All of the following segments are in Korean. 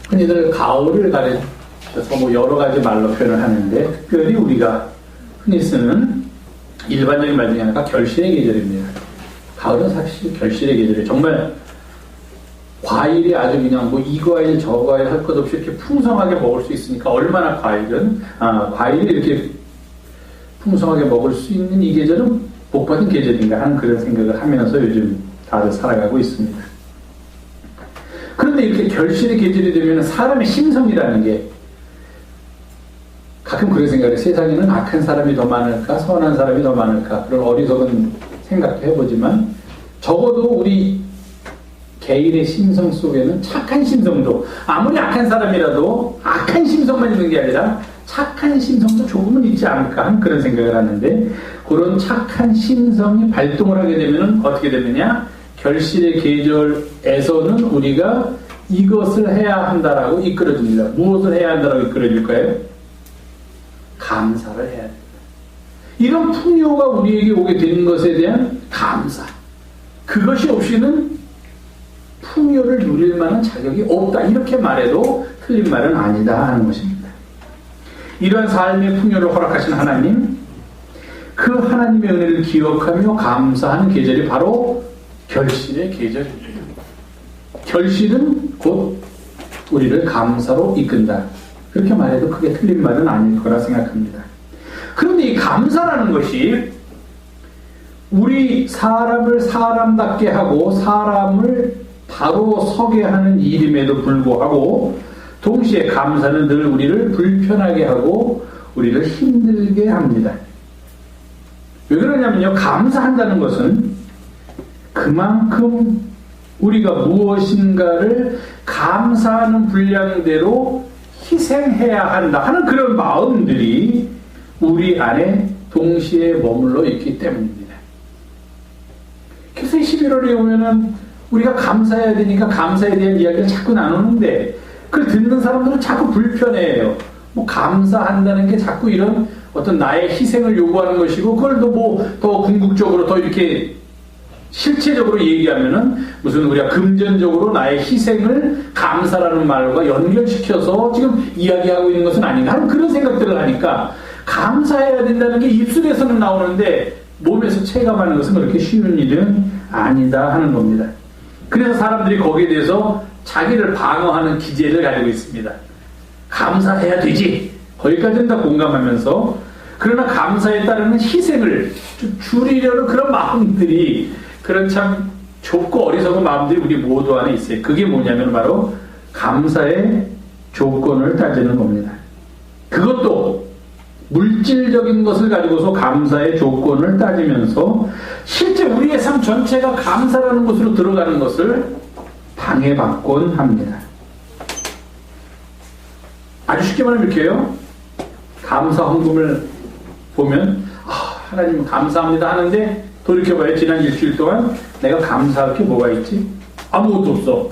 흔히들 가을을 가르쳐서 뭐 여러 가지 말로 표현을 하는데, 특별히 우리가 흔히 쓰는 일반적인 말 중에 하나가 결실의 계절입니다. 가을은 사실 결실의 계절이에요. 정말 과일이 아주 그냥 뭐 이 과일 저 과일 할 것 없이 이렇게 풍성하게 먹을 수 있으니까, 얼마나 과일이 이렇게 풍성하게 먹을 수 있는 이 계절은 복받은 계절인가 하는 그런 생각을 하면서 요즘 다들 살아가고 있습니다. 그런데 이렇게 결실의 계절이 되면 사람의 심성이라는 게, 가끔 그런 생각을 해요. 세상에는 악한 사람이 더 많을까, 선한 사람이 더 많을까, 그런 어리석은 생각도 해보지만, 적어도 우리 개인의 심성 속에는 착한 심성도, 아무리 악한 사람이라도 악한 심성만 있는 게 아니라 착한 심성도 조금은 있지 않을까 하는 그런 생각을 하는데, 그런 착한 심성이 발동을 하게 되면 어떻게 되느냐, 결실의 계절에서는 우리가 이것을 해야 한다라고 이끌어줍니다. 무엇을 해야 한다라고 이끌어줄까요? 감사를 해야 됩니다. 이런 풍요가 우리에게 오게 되는 것에 대한 감사, 그것이 없이는 풍요를 누릴 만한 자격이 없다, 이렇게 말해도 틀린 말은 아니다 하는 것입니다. 이러한 삶의 풍요를 허락하신 하나님, 그 하나님의 은혜를 기억하며 감사하는 계절이 바로 결실의 계절입니다. 결실은 곧 우리를 감사로 이끈다, 그렇게 말해도 크게 틀린 말은 아닐 거라 생각합니다. 그런데 이 감사라는 것이 우리 사람을 사람답게 하고 사람을 바로 서게 하는 일임에도 불구하고, 동시에 감사는 늘 우리를 불편하게 하고 우리를 힘들게 합니다. 왜 그러냐면요, 감사한다는 것은 그만큼 우리가 무엇인가를 감사하는 분량대로 희생해야 한다 하는 그런 마음들이 우리 안에 동시에 머물러 있기 때문입니다. 그래서 11월에 오면은 우리가 감사해야 되니까 감사에 대한 이야기를 자꾸 나누는데, 그걸 듣는 사람들은 자꾸 불편해해요. 뭐 감사한다는 게 자꾸 이런 어떤 나의 희생을 요구하는 것이고, 그걸 더 궁극적으로 더 이렇게 실체적으로 얘기하면은 무슨 우리가 금전적으로 나의 희생을 감사라는 말과 연결시켜서 지금 이야기하고 있는 것은 아닌가 하는 그런 생각들을 하니까, 감사해야 된다는 게 입술에서는 나오는데 몸에서 체감하는 것은 그렇게 쉬운 일은 아니다 하는 겁니다. 그래서 사람들이 거기에 대해서 자기를 방어하는 기제를 가지고 있습니다. 감사해야 되지, 거기까지는 다 공감하면서, 그러나 감사에 따르는 희생을 줄이려는 그런 마음들이, 그런 참 좁고 어리석은 마음들이 우리 모두 안에 있어요. 그게 뭐냐면 바로 감사의 조건을 따지는 겁니다. 그것도 물질적인 것을 가지고서 감사의 조건을 따지면서 실제 우리의 삶 전체가 감사라는 것으로 들어가는 것을 방해받곤 합니다. 아주 쉽게 말하면 이렇게요, 감사 헌금을 보면 하나님 감사합니다 하는데, 돌이켜봐요. 지난 일주일 동안 내가 감사할 게 뭐가 있지? 아무것도 없어.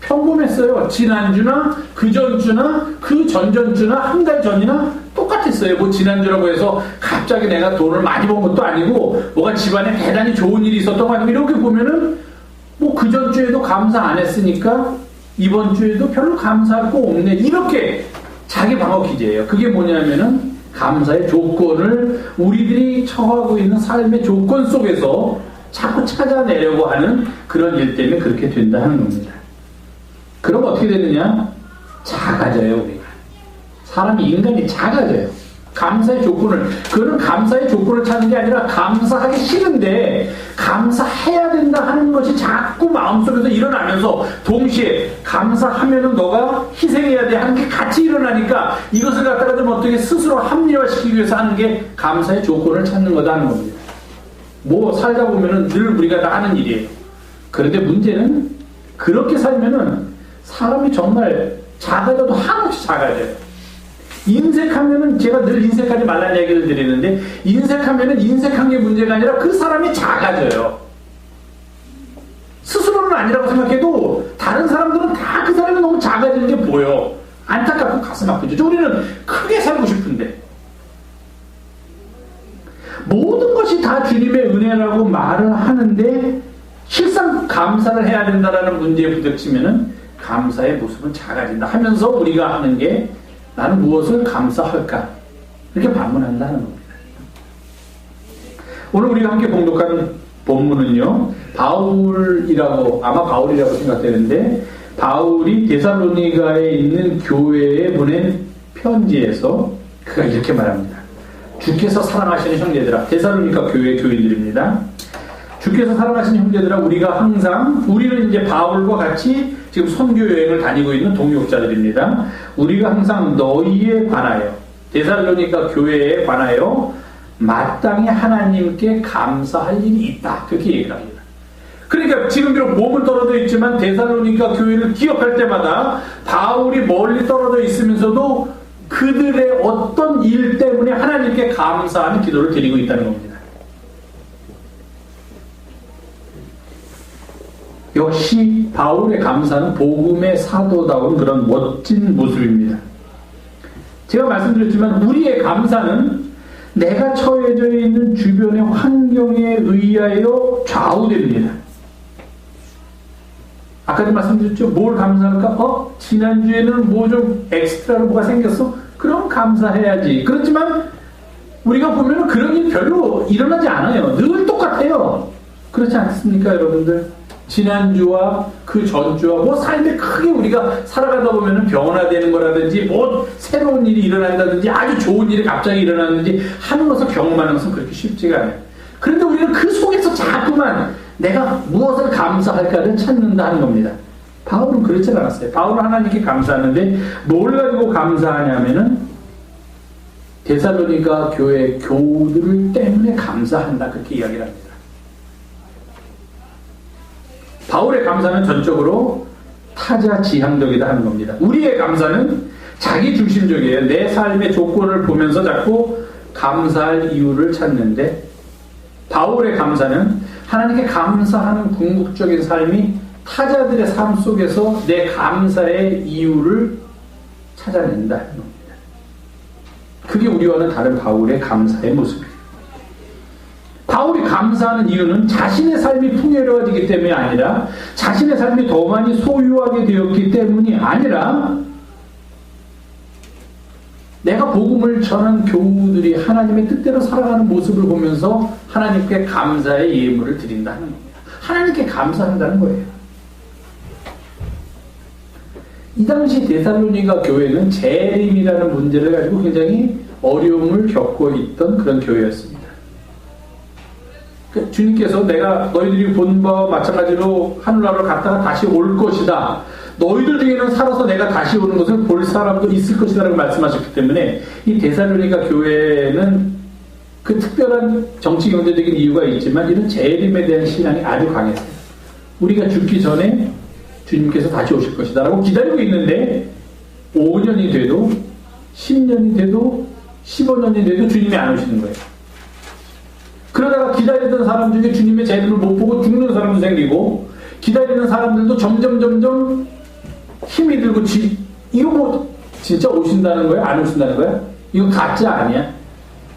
평범했어요. 지난주나 그 전주나 그 전전주나 한 달 전이나 똑같았어요. 뭐 지난주라고 해서 갑자기 내가 돈을 많이 번 것도 아니고, 뭐가 집안에 대단히 좋은 일이 있었던 거 아니고, 이렇게 보면은 뭐 그 전주에도 감사 안 했으니까 이번 주에도 별로 감사할 거 없네, 이렇게 자기 방어 기제예요. 그게 뭐냐면은 감사의 조건을 우리들이 처하고 있는 삶의 조건 속에서 자꾸 찾아내려고 하는 그런 일 때문에 그렇게 된다 하는 겁니다. 그럼 어떻게 되느냐? 작아져요. 우리가 사람이, 인간이 작아져요. 감사의 조건을, 그거는 감사의 조건을 찾는 게 아니라 감사하기 싫은데 감사해야 된다 하는 것이 자꾸 마음속에서 일어나면서, 동시에 감사하면은 너가 희생해야 돼 하는 게 같이 일어나니까, 이것을 갖다가 좀 어떻게 스스로 합리화시키기 위해서 하는 게 감사의 조건을 찾는 거다 하는 겁니다. 뭐 살다 보면은 늘 우리가 다 하는 일이에요. 그런데 문제는 그렇게 살면은 사람이 정말 작아져도 한없이 작아져요. 인색하면은, 제가 늘 인색하지 말라는 얘기를 드리는데, 인색하면은 인색한 게 문제가 아니라 그 사람이 작아져요. 스스로는 아니라고 생각해도 다른 사람들은 다 그 사람이 너무 작아지는 게 보여. 안타깝고 가슴 아프죠. 우리는 크게 살고 싶은데, 모든 것이 그것이 다 주님의 은혜라고 말을 하는데 실상 감사를 해야 된다라는 문제에 부딪히면은 감사의 모습은 작아진다 하면서 우리가 하는 게 나는 무엇을 감사할까? 이렇게 반문한다는 겁니다. 오늘 우리가 함께 봉독한 본문은요, 바울이라고, 아마 바울이라고 생각되는데, 바울이 데살로니가에 있는 교회에 보낸 편지에서 그가 이렇게 말합니다. 주께서 사랑하시는 형제들아, 데살로니가 교회 교인들입니다. 주께서 사랑하시는 형제들아, 우리는 이제 바울과 같이 지금 선교 여행을 다니고 있는 동역자들입니다. 우리가 항상 너희에 관하여, 데살로니가 교회에 관하여 마땅히 하나님께 감사할 일이 있다. 그렇게 얘기를 합니다. 그러니까 지금 비록 몸은 떨어져 있지만 데살로니가 교회를 기억할 때마다 바울이 멀리 떨어져 있으면서도 그들의 어떤 일 때문에 하나님께 감사하는 기도를 드리고 있다는 겁니다. 역시 바울의 감사는 복음의 사도다운 그런 멋진 모습입니다. 제가 말씀드렸지만 우리의 감사는 내가 처해져 있는 주변의 환경에 의하여 좌우됩니다. 아까도 말씀드렸죠. 뭘 감사할까? 지난주에는 뭐 좀 엑스트라로 뭐가 생겼어? 그럼 감사해야지. 그렇지만 우리가 보면 그런 일 별로 일어나지 않아요. 늘 똑같아요. 그렇지 않습니까, 여러분들? 지난주와 그 전주와 뭐 삶에 크게 우리가 살아가다 보면 변화되는 거라든지 뭐 새로운 일이 일어난다든지 아주 좋은 일이 갑자기 일어나는지 하는 것을 경험하는 것은 그렇게 쉽지가 않아요. 그런데 우리는 그 속에서 자꾸만 내가 무엇을 감사할까를 찾는다 하는 겁니다. 바울은 그렇지 않았어요. 바울은 하나님께 감사하는데 뭘 가지고 감사하냐면은 데살로니가 교회 교우들 때문에 감사한다. 그렇게 이야기를 합니다. 바울의 감사는 전적으로 타자 지향적이다 하는 겁니다. 우리의 감사는 자기 중심적이에요. 내 삶의 조건을 보면서 자꾸 감사할 이유를 찾는데 바울의 감사는 하나님께 감사하는 궁극적인 삶이 타자들의 삶 속에서 내 감사의 이유를 찾아낸다 하는 겁니다. 그게 우리와는 다른 바울의 감사의 모습이에요. 바울이 감사하는 이유는 자신의 삶이 풍요로워지기 때문이 아니라 자신의 삶이 더 많이 소유하게 되었기 때문이 아니라 내가 복음을 전한 교우들이 하나님의 뜻대로 살아가는 모습을 보면서 하나님께 감사의 예물을 드린다는 겁니다. 하나님께 감사한다는 거예요. 이 당시 데살로니가 교회는 재림이라는 문제를 가지고 굉장히 어려움을 겪고 있던 그런 교회였습니다. 주님께서 내가 너희들이 본 바와 마찬가지로 하늘나라로 갔다가 다시 올 것이다. 너희들 중에는 살아서 내가 다시 오는 것을 볼 사람도 있을 것이다 라고 말씀하셨기 때문에 이 데살로니가 교회는 그 특별한 정치 경제적인 이유가 있지만 이런 재림에 대한 신앙이 아주 강했어요. 우리가 죽기 전에 주님께서 다시 오실 것이다 라고 기다리고 있는데 5년이 돼도 10년이 돼도 15년이 돼도 주님이 안 오시는 거예요. 그러다가 기다리던 사람 중에 주님의 재림을 못 보고 죽는 사람도 생기고 기다리는 사람들도 점점 힘이 들고 이거 뭐 진짜 오신다는 거야? 안 오신다는 거야? 이거 가짜 아니야?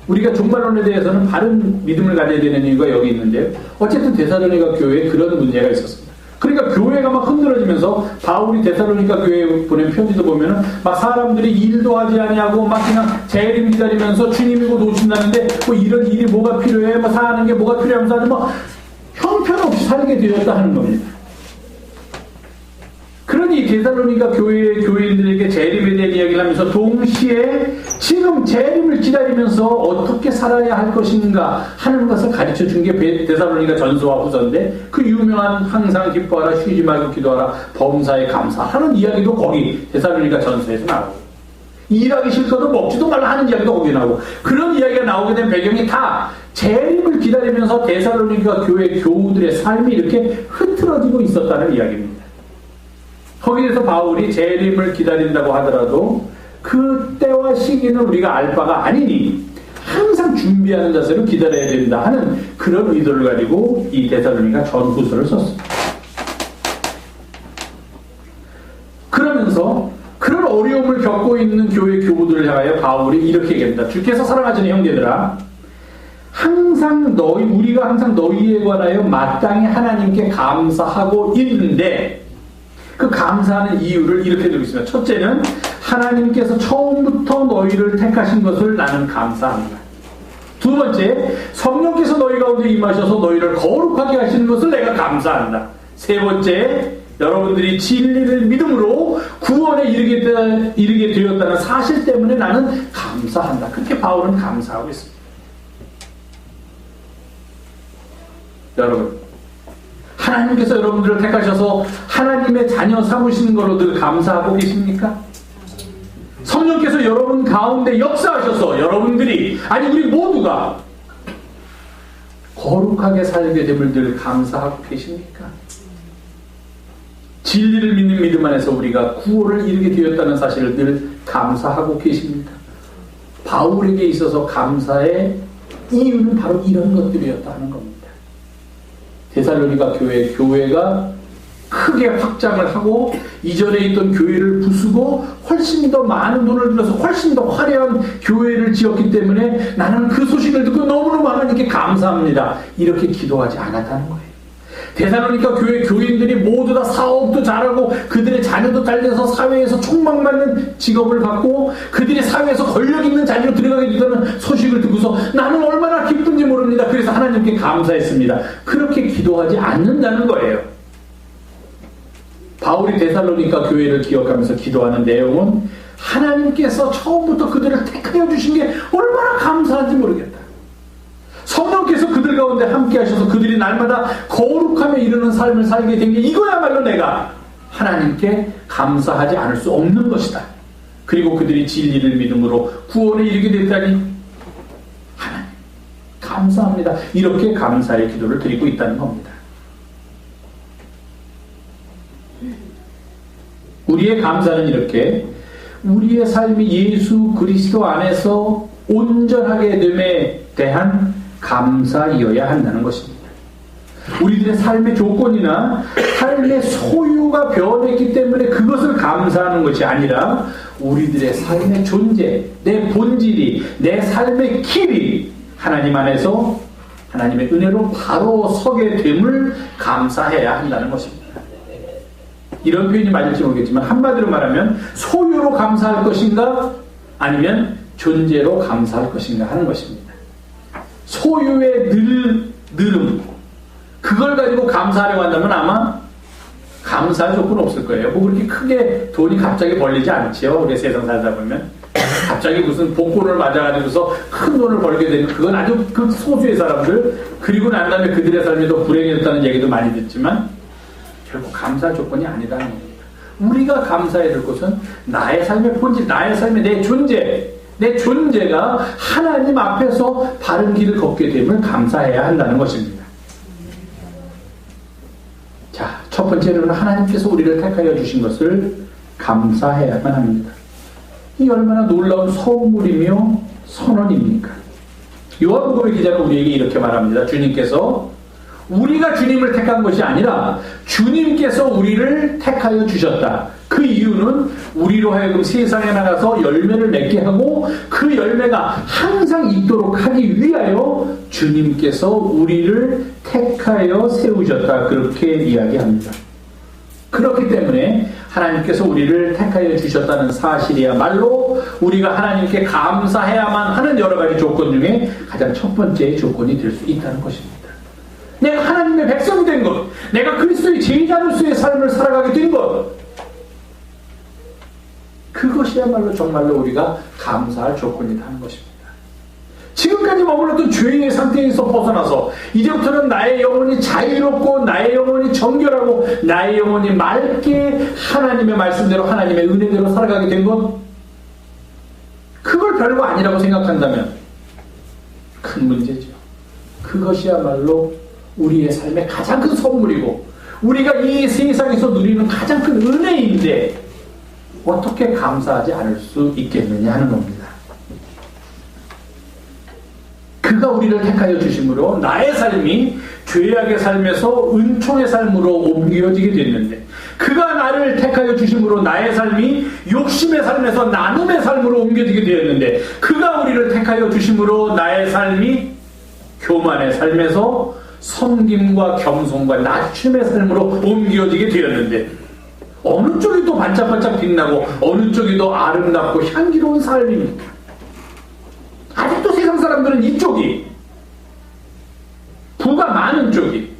우리가 종말론에 대해서는 바른 믿음을 가져야 되는 이유가 여기 있는데요. 어쨌든 데살로니가 교회에 그런 문제가 있었습니다. 그러니까 교회가 막 흔들어지면서 바울이 데살로니가 교회에 보낸 편지도 보면은 막 사람들이 일도 하지 아니하고 막 그냥 재림 기다리면서 주님이 곧 오신다는데 뭐 이런 일이 뭐가 필요해? 뭐 사는 게 뭐가 필요하면서 아주 뭐 형편없이 살게 되었다 하는 겁니다. 그러니 데살로니가 교인들에게 재림에 대한 이야기를 하면서 동시에 지금 재림을 기다리면서 어떻게 살아야 할 것인가 하는 것을 가르쳐 준 게 데살로니가 전서와 후서인데 그 유명한 항상 기뻐하라 쉬지 말고 기도하라 범사에 감사하는 이야기도 거기 데살로니가 전서에서 나오고 일하기 싫어도 먹지도 말라 하는 이야기도 거기 나오고 그런 이야기가 나오게 된 배경이 다 재림을 기다리면서 데살로니가 교회 교우들의 삶이 이렇게 흐트러지고 있었다는 이야기입니다. 거기에서 바울이 재림을 기다린다고 하더라도 그 때와 시기는 우리가 알 바가 아니니 항상 준비하는 자세로 기다려야 된다 하는 그런 의도를 가지고 이 데살로니가 전후서를 썼습니다. 그러면서 그런 어려움을 겪고 있는 교회 교우들을 향하여 바울이 이렇게 얘기합니다. 주께서 사랑하시는 형제들아 우리가 항상 너희에 관하여 마땅히 하나님께 감사하고 있는데, 그 감사하는 이유를 이렇게 드리고 있습니다. 첫째는 하나님께서 처음부터 너희를 택하신 것을 나는 감사합니다. 두 번째, 성령께서 너희 가운데 임하셔서 너희를 거룩하게 하시는 것을 내가 감사한다. 세 번째, 여러분들이 진리를 믿음으로 구원에 이르게 되었다는 사실 때문에 나는 감사한다. 그렇게 바울은 감사하고 있습니다. 여러분, 하나님께서 여러분들을 택하셔서 하나님의 자녀 삼으시는 걸로 늘 감사하고 계십니까? 성령께서 여러분 가운데 역사하셔서 여러분들이, 아니 우리 모두가 거룩하게 살게 됨을 늘 감사하고 계십니까? 진리를 믿는 믿음 안에서 우리가 구원을 이루게 되었다는 사실을 늘 감사하고 계십니까? 바울에게 있어서 감사의 이유는 바로 이런 것들이었다 하는 겁니다. 데살로니가 교회가 크게 확장을 하고 이전에 있던 교회를 부수고 훨씬 더 많은 돈을 들여서 훨씬 더 화려한 교회를 지었기 때문에 나는 그 소식을 듣고 너무너무 하나님께 감사합니다. 이렇게 기도하지 않았다는 거예요. 데살로니가 교회 교인들이 모두 다 사업도 잘하고 그들의 자녀도 잘돼서 사회에서 촉망받는 직업을 갖고 그들이 사회에서 권력 있는 자리로 들어가게 된다는 소식을 듣고서 나는 얼마나 기쁜지 모릅니다. 그래서 하나님께 감사했습니다. 그렇게 기도하지 않는다는 거예요. 바울이 데살로니가 교회를 기억하면서 기도하는 내용은 하나님께서 처음부터 그들을 택하여 주신 게 얼마나 감사한지 모르겠다. 성령께서 그들 가운데 함께 하셔서 그들이 날마다 거룩함에 이르는 삶을 살게 된 게 이거야말로 내가 하나님께 감사하지 않을 수 없는 것이다. 그리고 그들이 진리를 믿음으로 구원에 이르게 됐다니 하나님 감사합니다. 이렇게 감사의 기도를 드리고 있다는 겁니다. 우리의 감사는 이렇게 우리의 삶이 예수 그리스도 안에서 온전하게 됨에 대한 감사이어야 한다는 것입니다. 우리들의 삶의 조건이나 삶의 소유가 변했기 때문에 그것을 감사하는 것이 아니라 우리들의 삶의 존재, 내 본질이, 내 삶의 길이 하나님 안에서 하나님의 은혜로 바로 서게 됨을 감사해야 한다는 것입니다. 이런 표현이 맞을지 모르겠지만 한마디로 말하면 소유로 감사할 것인가 아니면 존재로 감사할 것인가 하는 것입니다. 소유의 늘음 그걸 가지고 감사하려고 한다면 아마 감사할 조건은 없을 거예요. 뭐 그렇게 크게 돈이 갑자기 벌리지 않지요. 우리 세상 살다 보면 갑자기 무슨 복권을 맞아가지고서 큰 돈을 벌게 되는 그건 아주 그 소수의 사람들. 그리고 난 다음에 그들의 삶이 더 불행해졌다는 얘기도 많이 듣지만 결국 감사할 조건이 아니다는 겁니다. 우리가 감사해야 될 것은 나의 삶의 본질, 나의 삶의 내 존재가 하나님 앞에서 바른 길을 걷게 됨을 감사해야 한다는 것입니다. 자, 첫 번째로는 하나님께서 우리를 택하여 주신 것을 감사해야만 합니다. 이 얼마나 놀라운 선물이며 선언입니까? 요한복음의 기자는 우리에게 이렇게 말합니다. 주님께서 우리가 주님을 택한 것이 아니라 주님께서 우리를 택하여 주셨다. 그 이유는 우리로 하여금 세상에 나가서 열매를 맺게 하고 그 열매가 항상 있도록 하기 위하여 주님께서 우리를 택하여 세우셨다. 그렇게 이야기합니다. 그렇기 때문에 하나님께서 우리를 택하여 주셨다는 사실이야말로 우리가 하나님께 감사해야만 하는 여러 가지 조건 중에 가장 첫 번째 조건이 될 수 있다는 것입니다. 내가 하나님의 백성이 된 것, 내가 그리스도의 제자로서의 삶을 살아가게 된 것, 그것이야말로 정말로 우리가 감사할 조건이다 하는 것입니다. 지금까지 머물렀던 죄의 상태에서 벗어나서 이제부터는 나의 영혼이 자유롭고 나의 영혼이 정결하고 나의 영혼이 맑게 하나님의 말씀대로 하나님의 은혜대로 살아가게 된 것, 그걸 별거 아니라고 생각한다면 큰 문제죠. 그것이야말로 우리의 삶의 가장 큰 선물이고 우리가 이 세상에서 누리는 가장 큰 은혜인데 어떻게 감사하지 않을 수 있겠느냐 하는 겁니다. 그가 우리를 택하여 주심으로 나의 삶이 죄악의 삶에서 은총의 삶으로 옮겨지게 됐는데 그가 나를 택하여 주심으로 나의 삶이 욕심의 삶에서 나눔의 삶으로 옮겨지게 되었는데 그가 우리를 택하여 주심으로 나의 삶이 교만의 삶에서 섬김과 겸손과 낮춤의 삶으로 옮겨지게 되었는데, 어느 쪽이 더 반짝반짝 빛나고 어느 쪽이 더 아름답고 향기로운 삶입니까? 아직도 세상 사람들은 이쪽이, 부가 많은 쪽이,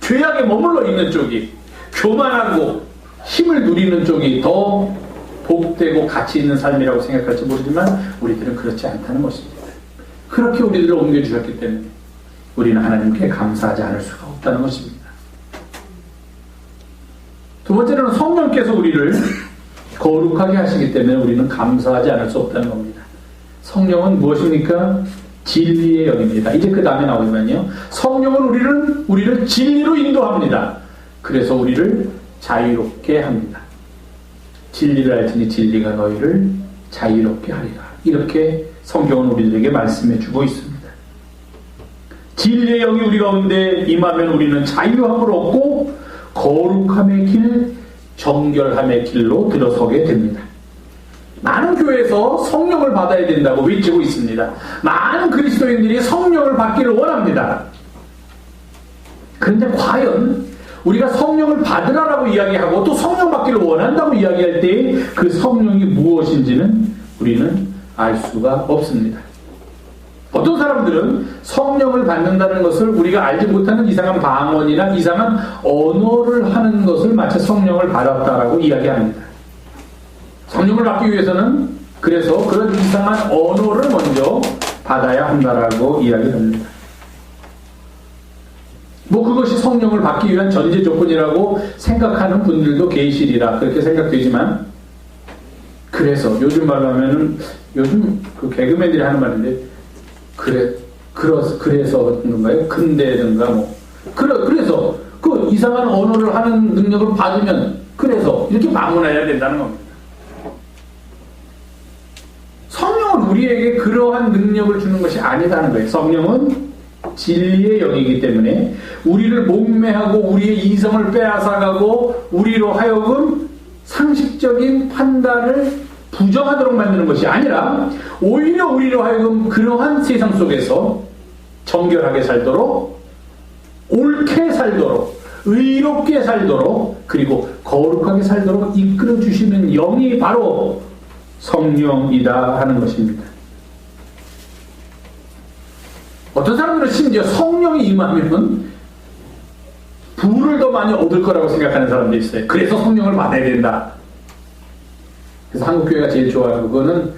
죄악에 머물러 있는 쪽이, 교만하고 힘을 누리는 쪽이 더 복되고 가치 있는 삶이라고 생각할지 모르지만 우리들은 그렇지 않다는 것입니다. 그렇게 우리들을 옮겨주셨기 때문에 우리는 하나님께 감사하지 않을 수가 없다는 것입니다. 두 번째로는 성령께서 우리를 거룩하게 하시기 때문에 우리는 감사하지 않을 수 없다는 겁니다. 성령은 무엇입니까? 진리의 영입니다. 이제 그 다음에 나오지만요, 성령은 우리를 진리로 인도합니다. 그래서 우리를 자유롭게 합니다. 진리를 알지니 진리가 너희를 자유롭게 하리라. 이렇게 성경은 우리들에게 말씀해 주고 있습니다. 진리의 영이 우리 가운데 임하면 우리는 자유함을 얻고 거룩함의 길, 정결함의 길로 들어서게 됩니다. 많은 교회에서 성령을 받아야 된다고 외치고 있습니다. 많은 그리스도인들이 성령을 받기를 원합니다. 그런데 과연 우리가 성령을 받으라라고 이야기하고 또 성령 받기를 원한다고 이야기할 때 그 성령이 무엇인지는 우리는 알 수가 없습니다. 어떤 사람들은 성령을 받는다는 것을 우리가 알지 못하는 이상한 방언이나 이상한 언어를 하는 것을 마치 성령을 받았다라고 이야기합니다. 성령을 받기 위해서는 그래서 그런 이상한 언어를 먼저 받아야 한다라고 이야기합니다. 그것이 성령을 받기 위한 전제 조건이라고 생각하는 분들도 계시리라 그렇게 생각되지만, 그래서 요즘 말로 하면은 요즘 그 개그맨들이 하는 말인데, 그래서 그런가요? 근데든가 그래서 그 이상한 언어를 하는 능력을 받으면 그래서 이렇게 마무나야 된다는 겁니다. 성령은 우리에게 그러한 능력을 주는 것이 아니라는 거예요. 성령은 진리의 영이기 때문에 우리를 목매하고 우리의 이성을 빼앗아가고 우리로 하여금 상식적인 판단을 부정하도록 만드는 것이 아니라 오히려 우리로 하여금 그러한 세상 속에서 정결하게 살도록, 옳게 살도록, 의롭게 살도록, 그리고 거룩하게 살도록 이끌어 주시는 영이 바로 성령이다 하는 것입니다. 어떤 사람들은 심지어 성령이 임하면 부를 더 많이 얻을 거라고 생각하는 사람도 있어요. 그래서 성령을 받아야 된다. 그래서 한국교회가 제일 좋아하는 그거는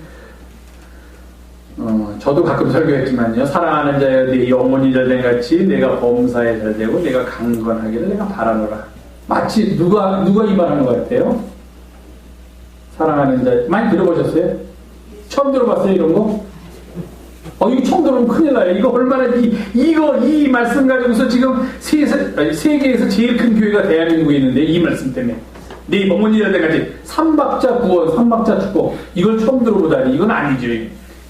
저도 가끔 설교했지만요, 사랑하는 자여 네 영혼이 잘된 같이 내가 범사에 잘되고 내가 강건하기를 내가 바라노라. 마치 누가 이 말하는 것 같아요? 사랑하는 자, 많이 들어보셨어요? 처음 들어봤어요 이런 거? 이거 처음 들어보면 큰일 나요. 이거 얼마나 이 말씀 가지고서 지금 세계에서 제일 큰 교회가 대한민국에 있는데, 이 말씀 때문에 네 영혼이 잘된 같이 삼박자 구원, 삼박자 축복, 이걸 처음 들어보다니 이건 아니죠.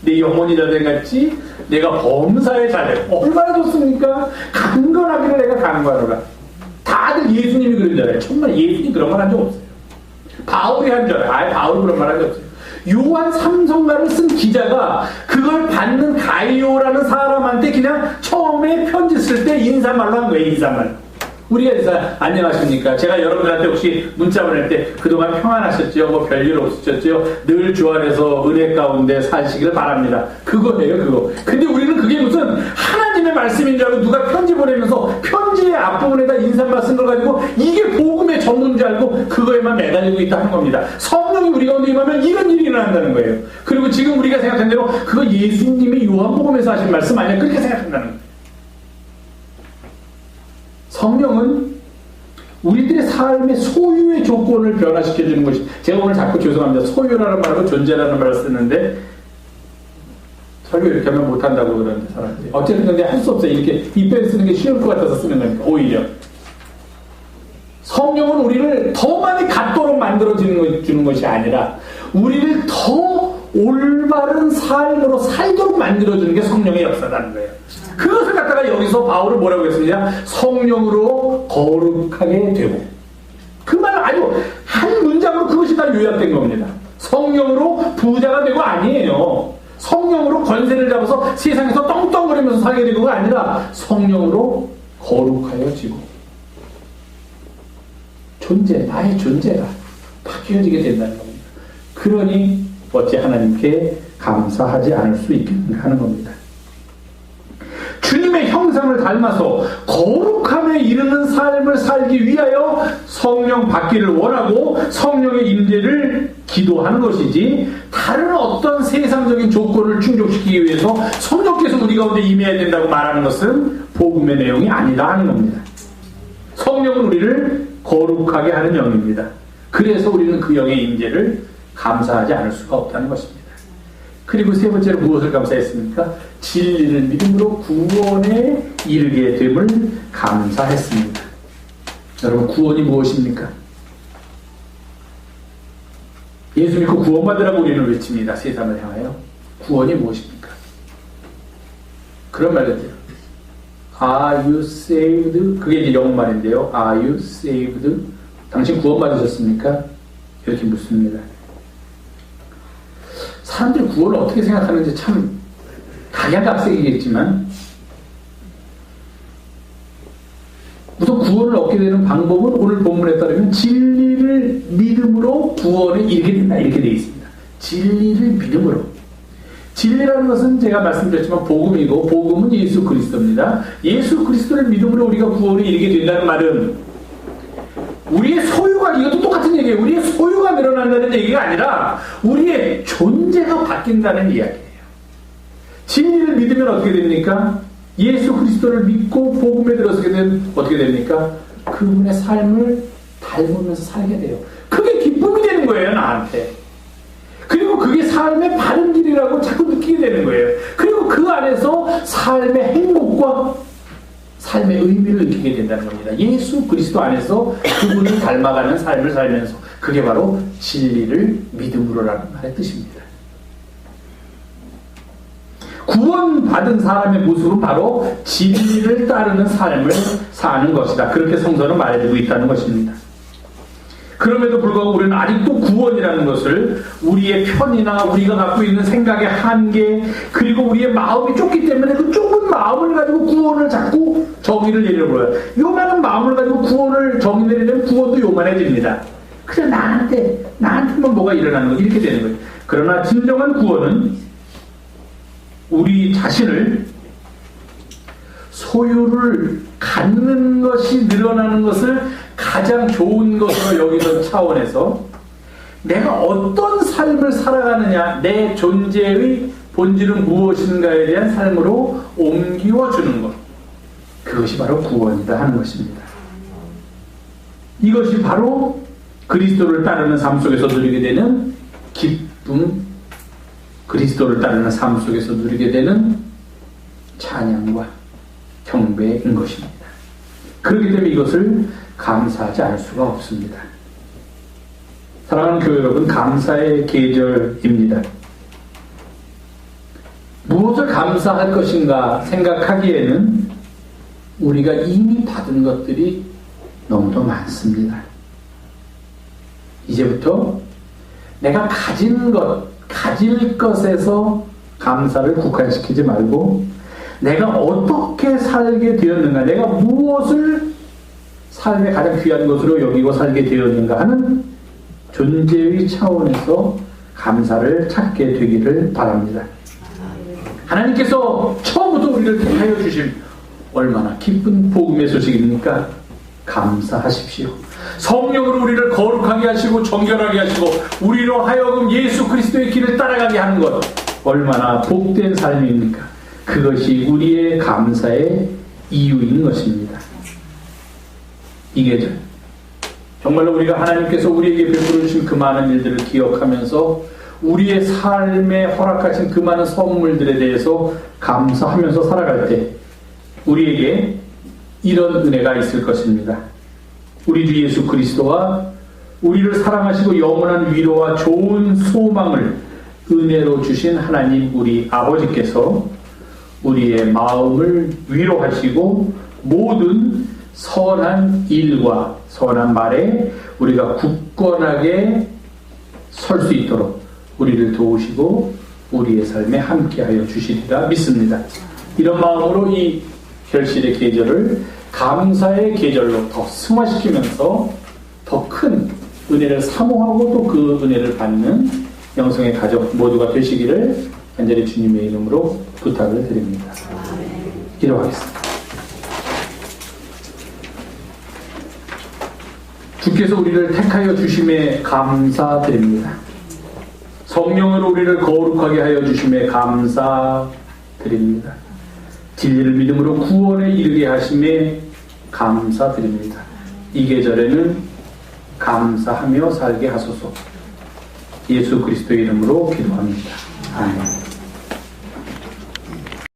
내 영혼이 잘된 같이 내가 범사에 잘되고, 얼마나 좋습니까? 강건하기를 내가 강건하노라. 다들 예수님이 그런 줄 알아요. 정말 예수님이 그런 말 한 적 없어요. 바울이 한 줄 알아요. 바울이 그런 말 한 적 없어요. 요한 삼성가를 쓴 기자가 그걸 받는 가이오라는 사람한테 그냥 처음에 편지 쓸 때 인사말로 한 거예요. 인사말. 우리가 인사 안녕하십니까? 제가 여러분들한테 혹시 문자 보낼 때 그동안 평안하셨죠? 별일 없으셨죠? 늘 주 안에서 은혜 가운데 사시기를 바랍니다. 그거예요, 그거. 근데 우리는 그게 무슨 하나님의 말씀인 줄 알고 누가 편지 보내면서 편지의 앞부분에다 인사말 쓴 걸 가지고 이게 복음의 전문인 줄 알고 그거에만 매달리고 있다 하는 겁니다. 성령이 우리 가운데 임하면 이런 일이 일어난다는 거예요. 그리고 지금 우리가 생각한 대로 그거 예수님이 요한복음에서 하신 말씀 아니야? 그렇게 생각한다는 거예요. 성령은 우리들의 삶의 소유의 조건을 변화시켜주는 것이, 제가 오늘 자꾸 죄송합니다. 소유라는 말하고 존재라는 말을 쓰는데 설교 이렇게 하면 못한다고 그러는데 사람들이. 어쨌든 근데 할 수 없어요. 이렇게 입에 쓰는 게 쉬울 것 같아서 쓰는 거니까. 오히려 성령은 우리를 더 많이 갖도록 만들어주는 것이 아니라 우리를 더 올바른 삶으로 살도록 만들어주는 게 성령의 역사라는 거예요. 그것을 갖다가 여기서 바울은 뭐라고 했습니다? 성령으로 거룩하게 되고. 그 말은 아주 한 문장으로 그것이 다 요약된 겁니다. 성령으로 부자가 되고 아니에요. 성령으로 권세를 잡아서 세상에서 떵떵거리면서 살게 되고가 아니라 성령으로 거룩하여지고 나의 존재가 바뀌어지게 된다는 겁니다. 그러니 어찌 하나님께 감사하지 않을 수 있겠는가 하는 겁니다. 주님의 형상을 닮아서 거룩함에 이르는 삶을 살기 위하여 성령 받기를 원하고 성령의 임재를 기도하는 것이지, 다른 어떤 세상적인 조건을 충족시키기 위해서 성령께서 우리 가운데 임해야 된다고 말하는 것은 복음의 내용이 아니다 하는 겁니다. 성령은 우리를 거룩하게 하는 영입니다. 그래서 우리는 그 영의 임재를 감사하지 않을 수가 없다는 것입니다. 그리고 세 번째로 무엇을 감사했습니까? 진리를 믿음으로 구원에 이르게 됨을 감사했습니다. 여러분, 구원이 무엇입니까? 예수 믿고 구원받으라고 우리는 외칩니다. 세상을 향하여. 구원이 무엇입니까? 그런 말 같아요. Are you saved? 그게 이제 영어말인데요. Are you saved? 당신 구원받으셨습니까? 이렇게 묻습니다. 사람들이 구원을 어떻게 생각하는지 참 각양각색이겠지만, 우선 구원을 얻게 되는 방법은 오늘 본문에 따르면 진리를 믿음으로 구원에 이르게 된다, 이렇게 되어 있습니다. 진리를 믿음으로. 진리라는 것은 제가 말씀드렸지만 복음이고, 복음은 예수 그리스도입니다. 예수 그리스도를 믿음으로 우리가 구원에 이르게 된다는 말은 우리의 소유가, 이것도 똑같은 얘기예요. 우리의 소유가 늘어난다는 얘기가 아니라 우리의 존재가 바뀐다는 이야기예요. 진리를 믿으면 어떻게 됩니까? 예수 그리스도를 믿고 복음에 들어서게 되면 어떻게 됩니까? 그분의 삶을 닮으면서 살게 돼요. 그게 기쁨이 되는 거예요, 나한테. 그리고 그게 삶의 바른 길이라고 자꾸 느끼게 되는 거예요. 그리고 그 안에서 삶의 행복과 삶의 의미를 느끼게 된다는 겁니다. 예수 그리스도 안에서 그분을 닮아가는 삶을 살면서, 그게 바로 진리를 믿음으로라는 말의 뜻입니다. 구원받은 사람의 모습은 바로 진리를 따르는 삶을 사는 것이다. 그렇게 성서는 말해주고 있다는 것입니다. 그럼에도 불구하고 우리는 아직도 구원이라는 것을 우리의 편이나 우리가 갖고 있는 생각의 한계, 그리고 우리의 마음이 좁기 때문에 그 좁은 마음을 가지고 구원을 자꾸 정의를 내려버려요. 요만한 마음을 가지고 구원을 정의 내리려면 구원도 요만해집니다. 그냥 나한테만 뭐가 일어나는 거, 이렇게 되는 거예요. 그러나 진정한 구원은 우리 자신을 소유를 갖는 것이 늘어나는 것을 가장 좋은 것으로 여기는 차원에서 내가 어떤 삶을 살아가느냐, 내 존재의 본질은 무엇인가에 대한 삶으로 옮기워 주는 것, 그것이 바로 구원이다 하는 것입니다. 이것이 바로 그리스도를 따르는 삶 속에서 누리게 되는 기쁨, 그리스도를 따르는 삶 속에서 누리게 되는 찬양과 경배인 것입니다. 그렇기 때문에 이것을 감사하지 않을 수가 없습니다. 사랑하는 교회 여러분, 감사의 계절입니다. 무엇을 감사할 것인가 생각하기에는 우리가 이미 받은 것들이 너무도 많습니다. 이제부터 내가 가진 것, 가질 것에서 감사를 국한시키지 말고 내가 어떻게 살게 되었는가, 내가 무엇을 삶의 가장 귀한 것으로 여기고 살게 되었는가 하는 존재의 차원에서 감사를 찾게 되기를 바랍니다. 하나님께서 처음부터 우리를 택하여 주신 얼마나 기쁜 복음의 소식입니까? 감사하십시오. 성령으로 우리를 거룩하게 하시고 정결하게 하시고 우리로 하여금 예수 그리스도의 길을 따라가게 하는 것, 얼마나 복된 삶입니까? 그것이 우리의 감사의 이유인 것입니다. 이 계절 정말로 우리가 하나님께서 우리에게 베풀어 주신 그 많은 일들을 기억하면서 우리의 삶에 허락하신 그 많은 선물들에 대해서 감사하면서 살아갈 때 우리에게 이런 은혜가 있을 것입니다. 우리 주 예수 그리스도와 우리를 사랑하시고 영원한 위로와 좋은 소망을 은혜로 주신 하나님 우리 아버지께서 우리의 마음을 위로하시고 모든 선한 일과 선한 말에 우리가 굳건하게 설 수 있도록 우리를 도우시고 우리의 삶에 함께하여 주시리라 믿습니다. 이런 마음으로 이 결실의 계절을 감사의 계절로 더 승화시키면서 더 큰 은혜를 사모하고 또 그 은혜를 받는 영성의 가족 모두가 되시기를 간절히 주님의 이름으로 부탁을 드립니다. 기도하겠습니다. 주께서 우리를 택하여 주심에 감사드립니다. 성령으로 우리를 거룩하게 하여 주심에 감사드립니다. 진리를 믿음으로 구원에 이르게 하심에 감사드립니다. 이 계절에는 감사하며 살게 하소서. 예수 그리스도의 이름으로 기도합니다. 아멘.